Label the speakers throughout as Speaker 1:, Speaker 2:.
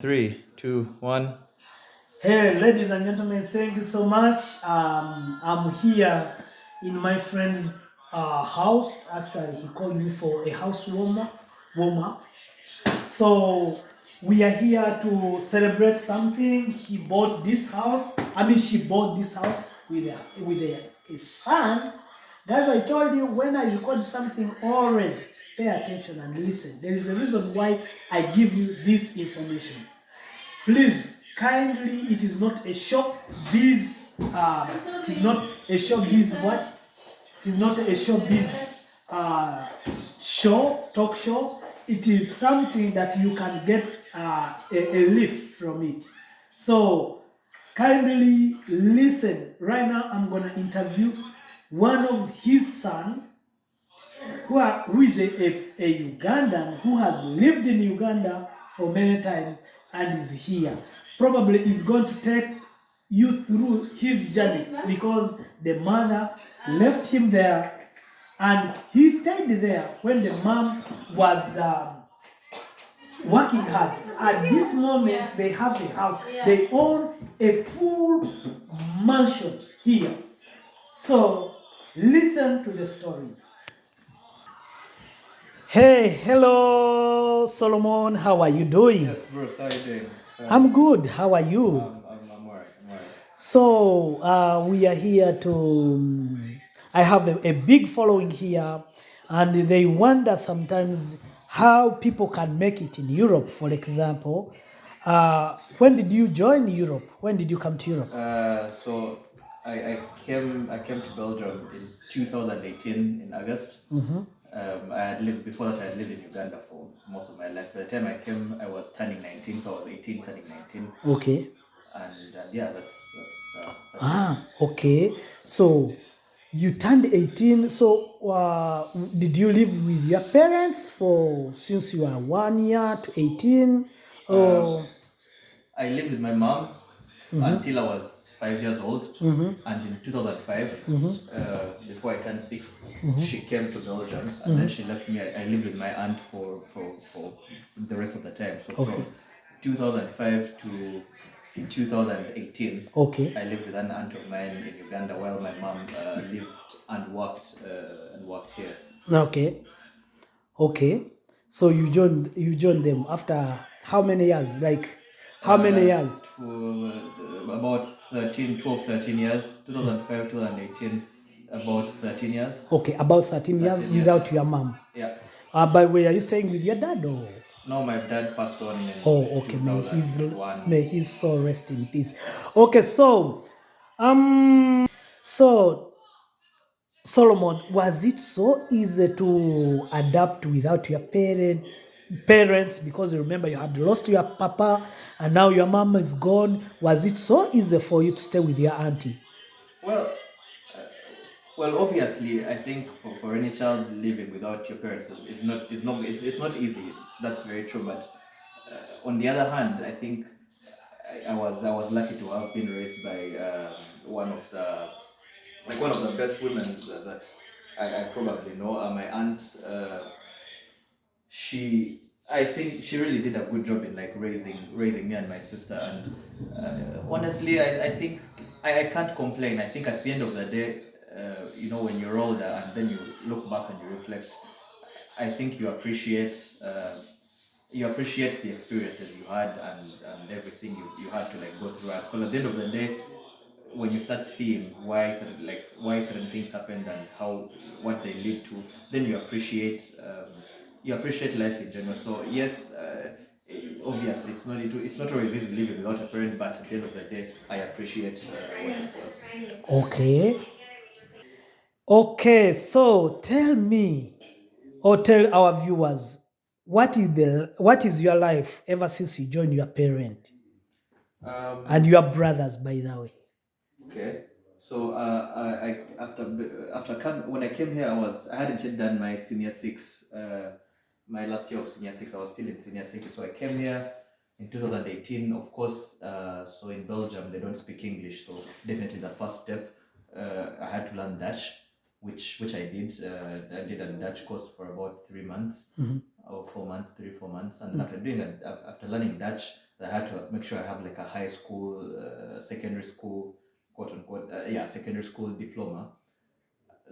Speaker 1: Three, two, one.
Speaker 2: Hey, ladies and gentlemen, thank you so much. I'm here in my friend's house. Actually, he called me for a house warmer. So we are here to celebrate something. He bought this house. She bought this house with a fan. Guys, I told you when I record something, always pay attention and listen. There is a reason why I give you this information. Please, kindly, it is not a showbiz. It is not a showbiz what? It is not a showbiz talk show. It is something that you can get a lift from it. So kindly listen. Right now, I'm gonna interview one of his son who is a Ugandan who has lived in Uganda for many times and is here. Probably is going to take you through his journey because the mother left him there and he stayed there when the mom was working hard. At this moment, they have a house. They own a full mansion here. So listen to the stories. Hey, hello, Solomon. How are you doing?
Speaker 1: Yes, Bruce, how are you doing?
Speaker 2: I'm good. How are you?
Speaker 1: I'm alright. I'm alright.
Speaker 2: So, we are here to. I have a big following here, and they wonder sometimes how people can make it in Europe, for example. When did you join Europe? When did you come to Europe?
Speaker 1: So I came to Belgium in 2018 in August. I had lived before that. I had lived in Uganda for most of my life. By the time I came, I was turning 19, so I was 18, turning 19,
Speaker 2: Okay.
Speaker 1: and yeah, that's it.
Speaker 2: Okay. So you turned 18. So did you live with your parents for since you are 1 year to 18?
Speaker 1: Um,
Speaker 2: Or
Speaker 1: I lived with my mom until I was 5 years old, and in 2005, before I turned 6, she came to Belgium, and then she left me. I lived with my aunt for the rest of the time. So
Speaker 2: Okay.
Speaker 1: from 2005 to 2018,
Speaker 2: Okay.
Speaker 1: I lived with an aunt of mine in Uganda while my mom lived and worked here.
Speaker 2: Okay. Okay. So you joined them after how many years? Like how many years?
Speaker 1: To about 13, 12, 13 years, 2005, 2018, about 13 years.
Speaker 2: Okay, about 13 years
Speaker 1: 13 years.
Speaker 2: without your mom.
Speaker 1: Yeah.
Speaker 2: By the way, are you staying with your dad or?
Speaker 1: No, my dad passed on in
Speaker 2: Oh, okay.
Speaker 1: 2001.
Speaker 2: May his soul rest in peace. Okay, so Solomon, was it so easy to adapt without your parents? Because you remember you had lost your papa and now your mom is gone. Was it so easy for you to stay with your auntie?
Speaker 1: Well, uh, well, obviously, I think for any child living without your parents it's not easy. That's very true. But on the other hand, I think I was lucky to have been raised by one of the best women that I probably know. My aunt, she I think she really did a good job in like raising me and my sister. And honestly, I think I can't complain. I think at the end of the day, when you're older and then you look back and you reflect, I think you appreciate the experiences you had, and everything you had to like go through. Because at the end of the day, when you start seeing why certain things happened and how what they lead to, then you appreciate life in general. So yes, obviously it's not always easy living without a parent, but at the end of the day, I appreciate what it was.
Speaker 2: Okay. Okay, so tell me or tell our viewers what is your life ever since you joined your parent and
Speaker 1: Um,
Speaker 2: your brothers, by the way.
Speaker 1: Okay. So when I came here, I hadn't yet done my senior six. My last year of senior six, I was still in senior six. So I came here in 2018. Of course, so in Belgium they don't speak English. So definitely the first step, I had to learn Dutch, which I did. I did a Dutch course for about 3 months or 4 months, 3 4 months, and then after learning Dutch, I had to make sure I have like a high school, secondary school, quote unquote, secondary school diploma.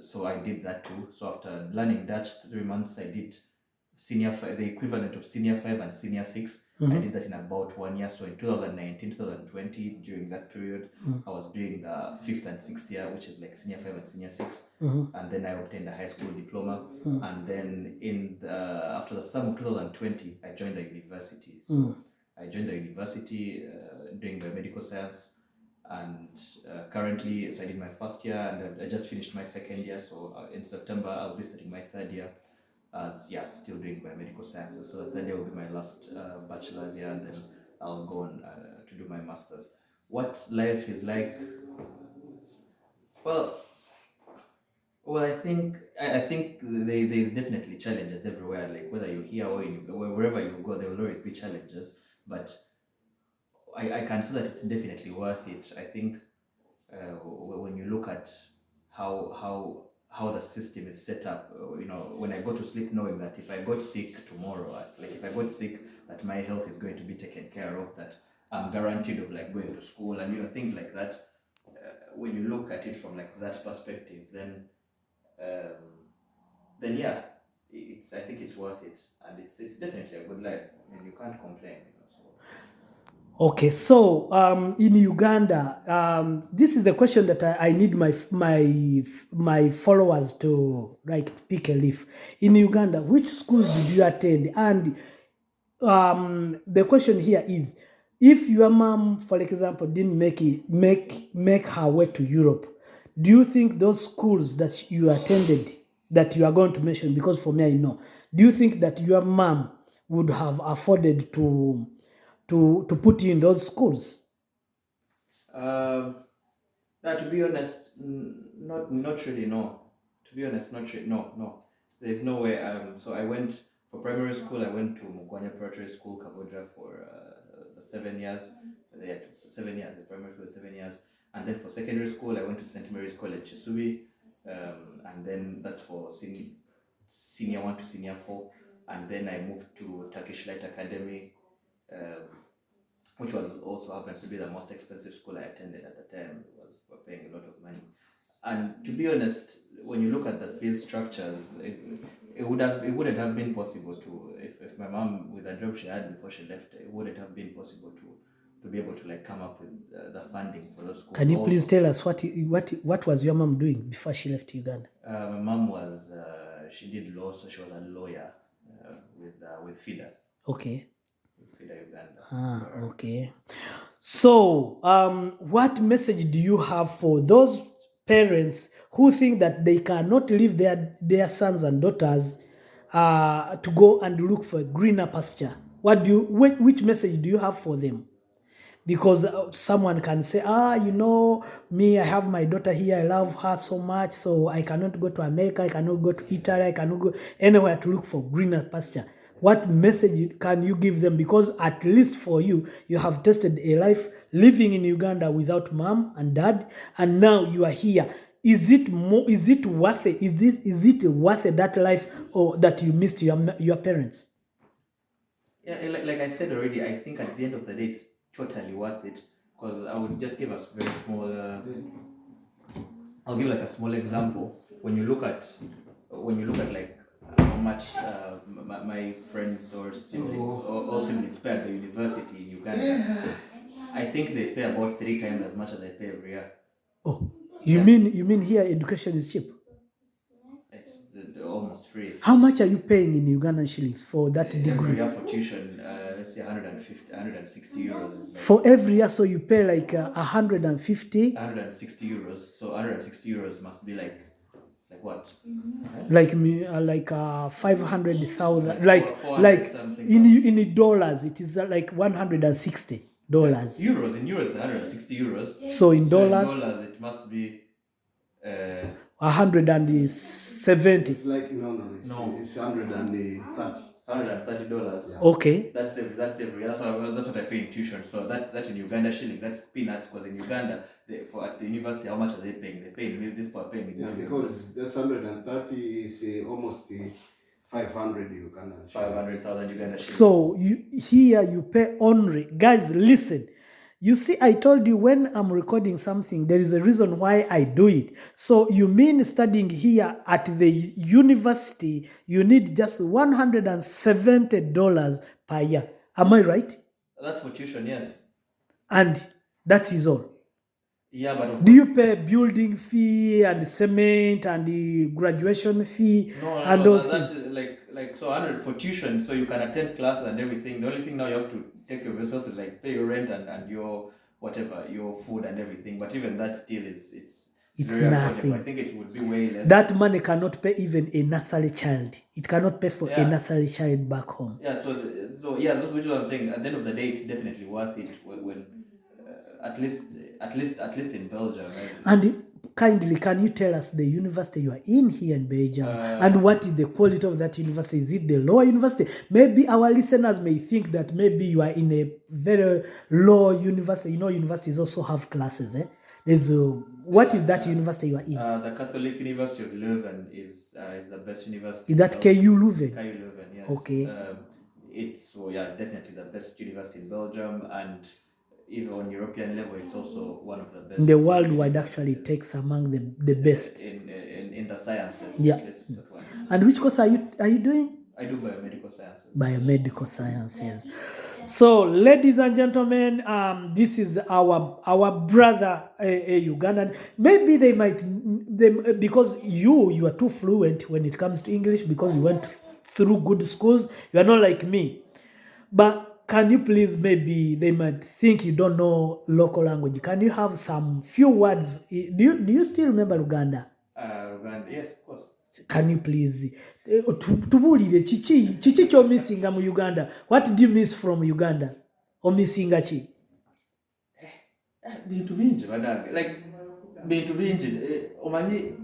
Speaker 1: So I did that too. So after learning Dutch 3 months, I did the equivalent of senior 5 and senior 6. I did that in about 1 year. So in 2019, 2020, during that period, I was doing the 5th and 6th year, which is like senior 5 and senior 6. And then I obtained a high school diploma. And then after the summer of 2020, I joined the university. So I joined the university doing biomedical science. And currently, so I did my first year, and I just finished my second year. So in September, I'll be starting my third year as still doing biomedical sciences. So the third year will be my last bachelor's year, and then I'll go on to do my master's. What life is like? Well, I think there's definitely challenges everywhere. Like whether you're here or wherever you go, there will always be challenges. But I can say that it's definitely worth it. I think when you look at how the system is set up, when I go to sleep knowing that if I got sick tomorrow, if I got sick, that my health is going to be taken care of, that I'm guaranteed of like going to school and things like that. When you look at it from like that perspective, then yeah, I think it's worth it, and it's definitely a good life. I mean, you can't complain.
Speaker 2: Okay, so in Uganda, this is the question that I need my followers to like pick a leaf. In Uganda, which schools did you attend? And the question here is, if your mom, for example, didn't make her way to Europe, do you think those schools that you attended, that you are going to mention, because for me I know, do you think that your mom would have afforded to put you in those schools?
Speaker 1: To be honest, not really. No, to be honest, not really. No, no. There's no way. So I went for primary school. I went to Mugwanya Preparatory School, Kagodra, for the 7 years. Yeah, 7 years. The primary school, 7 years, and then for secondary school, I went to St. Mary's College, Chisubi, and then that's for senior 1 to senior 4, and then I moved to Turkish Light Academy. Which was also happens to be the most expensive school I attended at the time. We're paying a lot of money. And to be honest, when you look at the fee structure, it wouldn't have been possible to, if my mom, with the job she had before she left, it wouldn't have been possible to be able to like come up with the funding for those schools.
Speaker 2: Can you please tell us what was your mom doing before she left Uganda?
Speaker 1: My mom was she did law, so she was a lawyer with FIDA.
Speaker 2: Okay.
Speaker 1: FIDA Uganda.
Speaker 2: Okay. So, what message do you have for those parents who think that they cannot leave their sons and daughters to go and look for a greener pasture? Which message do you have for them? Because someone can say, me, I have my daughter here, I love her so much, so I cannot go to America, I cannot go to Italy, I cannot go anywhere to look for greener pasture. What message can you give them? Because at least for you, you have tested a life living in Uganda without mom and dad, and now you are here. Is it worth it? Is it worth it, that life, or that you missed your parents?
Speaker 1: Yeah, like I said already, I think at the end of the day, it's totally worth it. Because I would just give a very small. I'll give like a small example. When you look at like how much my friends or siblings pay at the university in Uganda, I think they pay about 3 times as much as I pay every year.
Speaker 2: Oh, you mean here education is cheap?
Speaker 1: It's almost free.
Speaker 2: How much are you paying in Ugandan shillings for that degree?
Speaker 1: Every year for tuition, let's say 160 euros. Is like
Speaker 2: for every year, so you pay like 150?
Speaker 1: 160 euros. So 160 euros must be like what?
Speaker 2: Like 500,000,
Speaker 1: like
Speaker 2: in dollars, it is like $160.
Speaker 1: Euros, in euros, 160 euros.
Speaker 2: So in dollars,
Speaker 1: it must be
Speaker 2: 170.
Speaker 3: It's like no, it's $130.
Speaker 1: $130.
Speaker 3: Yeah.
Speaker 2: Okay.
Speaker 1: That's what I pay in tuition. So that in Uganda shilling, that's peanuts. Because in Uganda, at the university, how much are they paying? They pay this part paying in
Speaker 3: Yeah,
Speaker 1: millions.
Speaker 3: because that's 130 is almost 500 Ugandan shillings.
Speaker 1: 500,000 Uganda shillings.
Speaker 2: So you pay only. Guys, listen. You see, I told you when I'm recording something, there is a reason why I do it. So you mean studying here at the university, you need just $170 per year. Am I right?
Speaker 1: That's for tuition, yes.
Speaker 2: And that is all.
Speaker 1: Yeah, but
Speaker 2: do you pay building fee and cement and the graduation fee?
Speaker 1: No, that's like so 100 for tuition, so you can attend classes and everything. The only thing now you have to take care of yourself is like pay your rent and your whatever, your food and everything. But even that still it's very
Speaker 2: nothing.
Speaker 1: affordable. I think it would be way less.
Speaker 2: That money cannot pay even a nursery child. It cannot pay for a nursery child back home.
Speaker 1: Yeah, so yeah, that's what I'm saying. At the end of the day, it's definitely worth it when at least in Belgium. Right?
Speaker 2: And kindly, can you tell us the university you are in here in Belgium and what is the quality of that university? Is it the lower university? Maybe our listeners may think that maybe you are in a very low university. You know, universities also have classes. What is that university you are in?
Speaker 1: The Catholic University of Leuven is the best university.
Speaker 2: Is that KUleuven?
Speaker 1: KUleuven, yes.
Speaker 2: Okay.
Speaker 1: It's definitely the best university in Belgium, and even on European level, it's also one of the best.
Speaker 2: In the worldwide, actually, it takes among the best
Speaker 1: in the sciences.
Speaker 2: Yeah. And which course are you doing?
Speaker 1: I do biomedical sciences.
Speaker 2: Biomedical sciences. So, ladies and gentlemen, this is our brother, a Ugandan. Maybe they because you are too fluent when it comes to English because you went through good schools. You are not like me. But can you please, maybe they might think you don't know local language. Can you have some few words? Do you still remember Uganda?
Speaker 1: Uganda, yes, of course.
Speaker 2: Can you please tubulire chichi kyomisinga mu Uganda? What do you miss from Uganda? Omisinga chi?
Speaker 1: Bintu bingi banange, like bintu bingi omanyi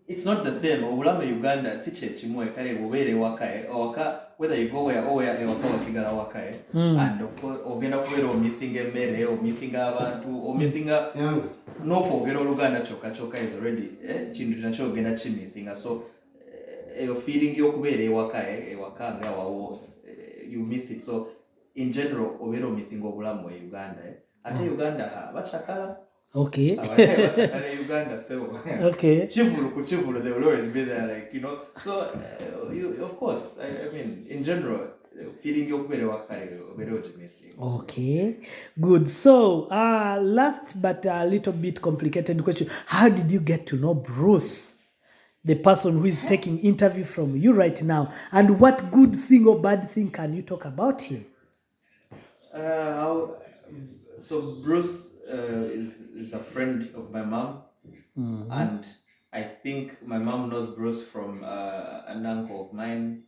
Speaker 1: it's not the same. Obulamu Uganda si kye kimu kale obeere waka whether you go where ewaka wasigala waka and of course ogenda kubeera omisinga emmere omisinga abantu omisinga n'okwogera Oluganda kyokka is already kintu nakyo ogenda kimisinga, so eyo feeling y'okubeera ewaka nga wawo you miss it. So in general obeera omisinga obulamu e Uganda ate Uganda bachakala.
Speaker 2: Okay.
Speaker 1: Uganda, so
Speaker 2: okay.
Speaker 1: Chivulu, they will always be there, like, you know. So, of course, I mean, in general, feeling your
Speaker 2: okay, good. So, last but a little bit complicated question: how did you get to know Bruce, the person who is taking interview from you right now, and what good thing or bad thing can you talk about him?
Speaker 1: So Bruce is a friend of my mom, and I think my mom knows Bruce from an uncle of mine,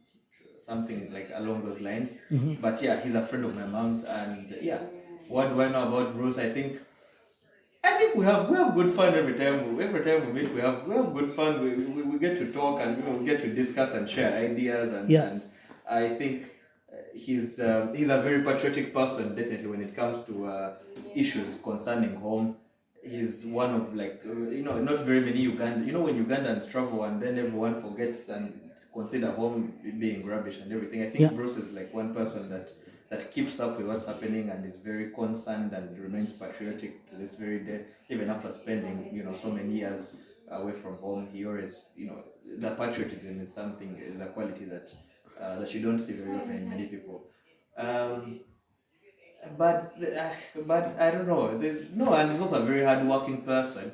Speaker 1: something like along those lines. But yeah, he's a friend of my mom's, and yeah, what do I know about Bruce? I think we have good fun every time we meet. We have good fun. We get to talk and we get to discuss and share ideas and I think he's a very patriotic person, definitely, when it comes to issues concerning home. He's one of, like, not very many Ugandans. When Ugandans travel and then everyone forgets and consider home being rubbish and everything. I think Bruce is like one person that keeps up with what's happening and is very concerned and remains patriotic to this very day, even after spending so many years away from home. He always, the patriotism is a quality that you don't see very often in many people. But I don't know. And he's also a very hard-working person.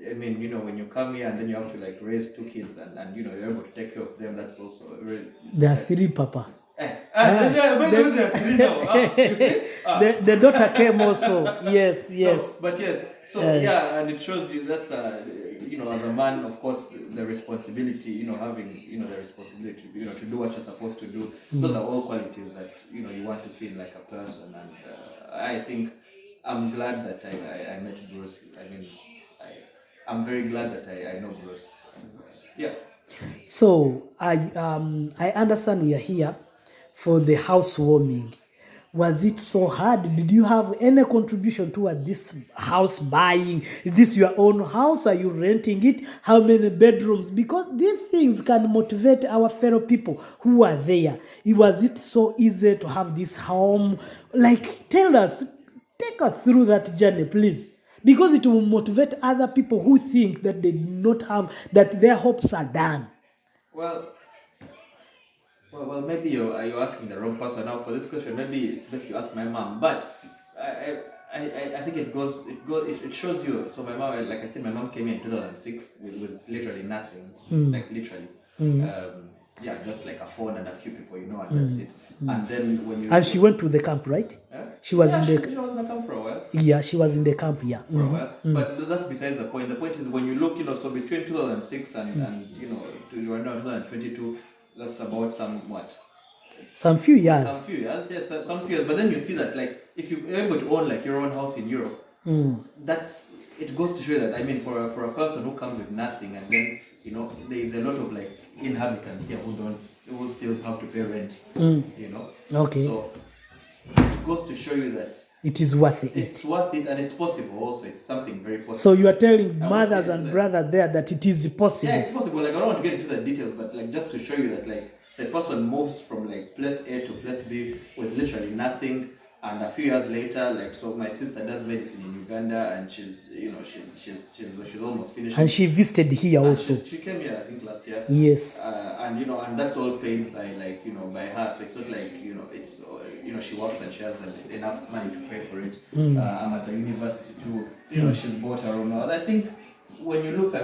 Speaker 1: I mean, when you come here and then you have to like raise two kids and you're able to take care of them, that's also really.
Speaker 2: There are three, Papa. The daughter came also. Yes.
Speaker 1: No, but yes. So and it shows you that's as a man, of course, the responsibility, having the responsibility, to do what you're supposed to do. Those are all qualities that you want to see in like a person, and I think I'm glad that I met Bruce. I mean, I'm very glad that I know Bruce. Yeah.
Speaker 2: So I understand we are here for the housewarming, Was it so hard? Did you have any contribution toward this house buying? Is this your own house? Are you renting it? How many bedrooms? Because these things can motivate our fellow people who are there. Was it so easy to have this home? Like, tell us, take us through that journey, please. Because it will motivate other people who think that they do not have, that their hopes are done.
Speaker 1: Well, maybe you're asking the wrong person now for this question. Maybe it's best you ask my mom. But I think it shows you. So my mom, like I said, my mom came here in 2006 with literally nothing, like literally. Yeah, just like a phone and a few people, and that's it. And then when you
Speaker 2: And she went to the camp, right? She was in the
Speaker 1: she was in the camp for a while.
Speaker 2: Yeah, she was in the camp, yeah.
Speaker 1: For a while. But that's besides the point. The point is when you look, so between 2006 and to right now 2022, that's about
Speaker 2: some few years.
Speaker 1: Some few years, yes, some few years. But then you see that, like, if you're able to own like your own house in Europe, it goes to show that, I mean, for a person who comes with nothing, and then there is a lot of like inhabitants here who still have to pay rent.
Speaker 2: Okay.
Speaker 1: So it goes to show you that
Speaker 2: it is worth it.
Speaker 1: It's worth it, and it's possible also. It's something very possible.
Speaker 2: So you are telling mothers and brothers there that it is possible.
Speaker 1: Yeah, it's possible. Like, I don't want to get into the details, but like just to show you that, like, the person moves from like place A to place B with literally nothing, and a few years later, like, so my sister does medicine in Uganda, and she's almost finished.
Speaker 2: And she visited here also.
Speaker 1: She came here, I think, last year.
Speaker 2: Yes.
Speaker 1: And that's all paid by, like, by her. So it's not like it's she works and she has enough money to pay for it. I'm at the university too. She's bought her own house. I think when you look at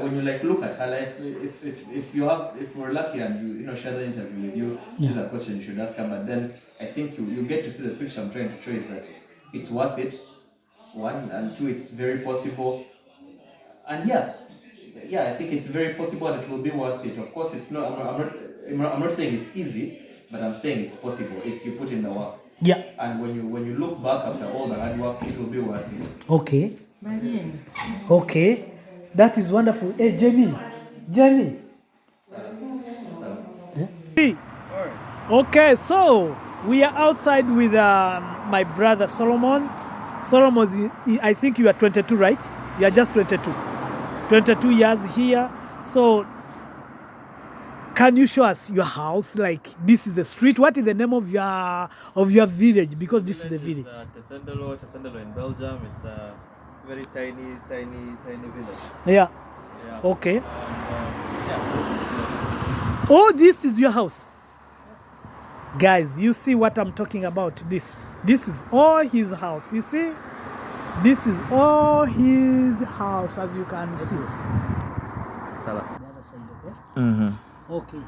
Speaker 1: her life, if we're lucky and she has an interview with you, these are questions you should ask her. But then I think you get to see the picture I'm trying to show, is that it's worth it. One, and two, it's very possible. And I think it's very possible, and it will be worth it. Of course, it's not. I'm not saying it's easy, but I'm saying it's possible if you put in the work.
Speaker 2: Yeah.
Speaker 1: And when you look back after all the hard work, it will be worth it.
Speaker 2: Okay. Okay. That is wonderful. Hey, Jenny. Okay, so we are outside with my brother Solomon. Solomon, I think you are 22, right? You are just 22. 22 years here. So can you show us your house? Like, this is the street. What is the name of your village? Because this is a village.
Speaker 1: It's Tesendelo in Belgium. It's a very tiny village.
Speaker 2: Yeah. Okay. Oh, this is your house. Guys, you see what I'm talking about? This is all his house. You see? This is all his house, as you can see.
Speaker 1: Salah.
Speaker 2: The other side, okay?
Speaker 1: Mm-hmm.
Speaker 2: Okay.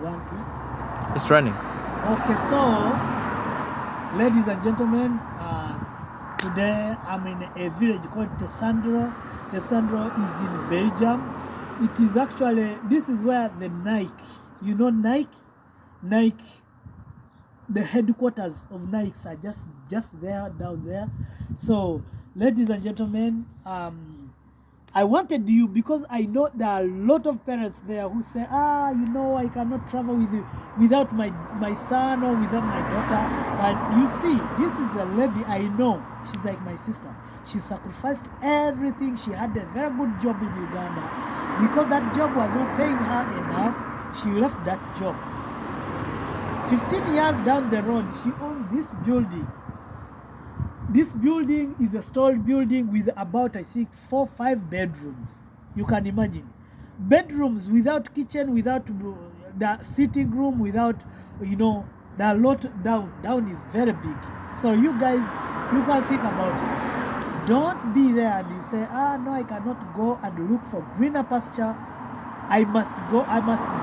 Speaker 2: 1, 2.
Speaker 1: It's running.
Speaker 2: Okay, so, ladies and gentlemen, today I'm in a village called Tesendelo. Tesendelo is in Belgium. It is actually, this is where the Nike, Nike, the headquarters of Nike are just there, down there. So, ladies and gentlemen, I wanted you, because I know there are a lot of parents there who say, I cannot travel with you without my son or without my daughter. And you see, this is the lady I know. She's like my sister. She sacrificed everything. She had a very good job in Uganda. Because that job was not paying her enough, she left that job. 15 years down the road, she owned this building. This building is a stalled building with about, I think, 4 or 5 bedrooms. You can imagine. Bedrooms without kitchen, without the sitting room, without, the lot down. Down is very big. So you guys, you can think about it. Don't be there and you say, no, I cannot go and look for greener pasture. I must be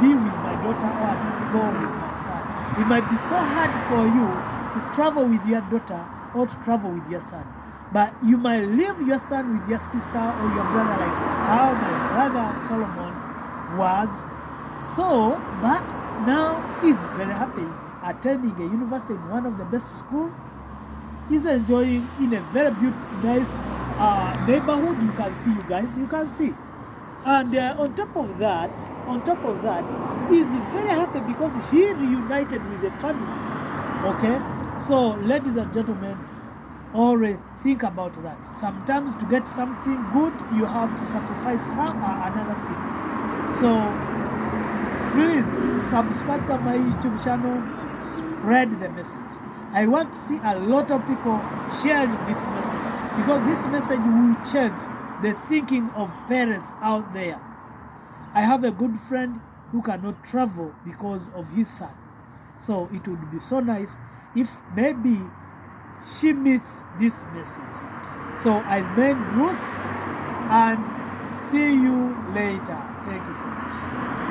Speaker 2: with my daughter, or I must go with my son. It might be so hard for you to travel with your daughter or to travel with your son. But you might leave your son with your sister or your brother, like how my brother Solomon was. So, but now he's very happy. He's attending a university in one of the best schools. He's enjoying in a very beautiful, nice neighborhood. You can see, you guys, you can see. And on top of that, he's very happy because he reunited with the family. Okay? So, ladies and gentlemen, always think about that. Sometimes to get something good, you have to sacrifice another thing. So, please subscribe to my YouTube channel, spread the message. I want to see a lot of people sharing this message, because this message will change the thinking of parents out there. I have a good friend who cannot travel because of his son. So it would be so nice if maybe she meets this message. So I remain Bruce, and see you later. Thank you so much.